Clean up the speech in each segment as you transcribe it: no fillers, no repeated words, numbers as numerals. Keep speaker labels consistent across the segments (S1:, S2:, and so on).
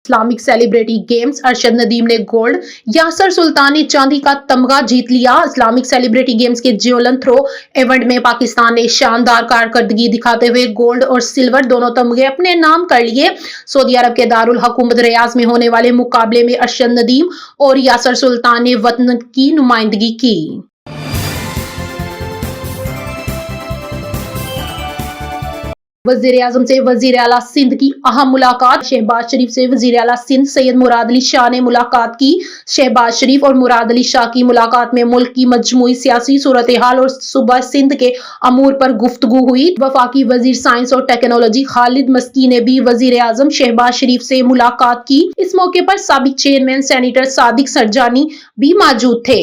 S1: Islamic celebrity games Arshad Nadeem ने gold, यासर सुल्तान ने चांदी का तमगा जीत लिया। इस्लामिक सेलिब्रिटी गेम्स के जेवलिन थ्रो इवेंट में पाकिस्तान ने शानदार कारकर्दगी दिखाते हुए गोल्ड और सिल्वर दोनों तमगे अपने नाम कर लिए। सऊदी अरब के दारुल हुकूमत रियाज में होने वाले मुकाबले में अरशद नदीम और यासर सुल्तान ने वतन की नुमाइंदगी की। वज़ीर-ए-आज़म से वज़ीर आला सिंध की अहम मुलाकात। शहबाज शरीफ से वज़ीर आला सिंध सैयद मुराद अली शाह ने मुलाकात की। शहबाज शरीफ और मुराद अली शाह की मुलाकात में मुल्क की मजमूई सियासी सूरत हाल और सूबा सिंध के अमूर पर गुफ्तगू हुई। वफाकी वज़ीर साइंस और टेक्नोलॉजी खालिद मस्की ने भी वज़ीर-ए-आज़म शहबाज शरीफ से मुलाकात की। इस मौके पर साबिक चेयरमैन सेनेटर सादिक सरजानी भी मौजूद थे।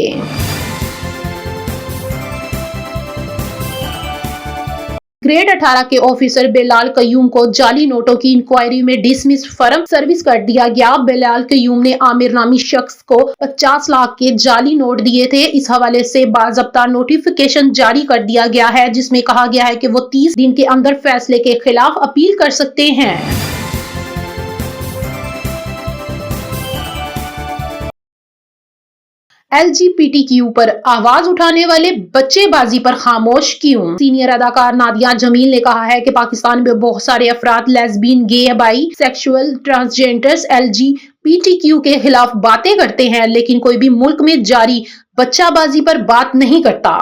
S1: ग्रेड 18 के ऑफिसर बेलाल कयूम को जाली नोटों की इंक्वायरी में डिसमिस फर्म सर्विस कर दिया गया। बेलाल कयूम ने आमिर नामी शख्स को 50 लाख के जाली नोट दिए थे। इस हवाले से बाज़ाब्ता नोटिफिकेशन जारी कर दिया गया है, जिसमें कहा गया है कि वो 30 दिन के अंदर फैसले के खिलाफ अपील कर सकते हैं। LGBTQ पर आवाज उठाने वाले बच्चेबाजी पर खामोश क्यों? सीनियर अदाकार नादिया जमील ने कहा है कि पाकिस्तान में बहुत सारे अफराद lesbian, gay, bisexual, transgenders, LGBTQ के खिलाफ बातें करते हैं, लेकिन कोई भी मुल्क में जारी बच्चाबाजी पर बात नहीं करता।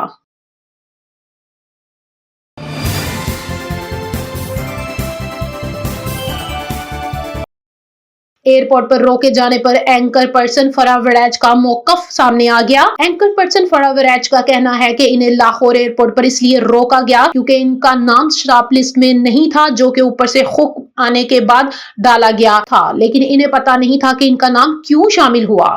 S1: एयरपोर्ट पर रोके जाने पर एंकर पर्सन फराह वड़ैच का मौकफ सामने आ गया। एंकर पर्सन फराह वड़ैच का कहना है कि इन्हें लाहौर एयरपोर्ट पर इसलिए रोका गया क्योंकि इनका नाम शॉर्ट लिस्ट में नहीं था, जो कि ऊपर से हुक्म आने के बाद डाला गया था, लेकिन इन्हें पता नहीं था कि इनका नाम क्यों शामिल हुआ।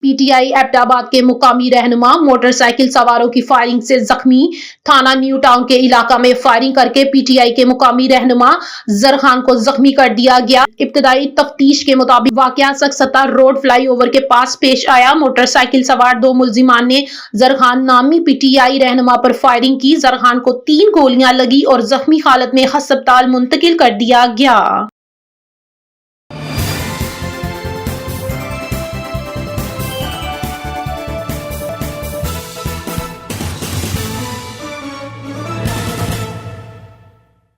S1: PTI एबटाबाद के मुकामी रहनुमा मोटरसाइकिल सवारों की फायरिंग से जख्मी। थाना न्यू टाउन के इलाका में फायरिंग करके PTI के मुकामी रहनुमा जरखान को जख्मी कर दिया गया। इब्तदाई तफ्तीश के मुताबिक वाकया सक्सता रोड फ्लाईओवर के पास पेश आया। मोटरसाइकिल सवार 2 मुल्जिमान ने जरखान नामी PTI रहनुमा पर फायरिंग की। जरखान को 3 गोलियां लगी और जख्मी हालत में अस्पताल मुंतकिल कर दिया गया।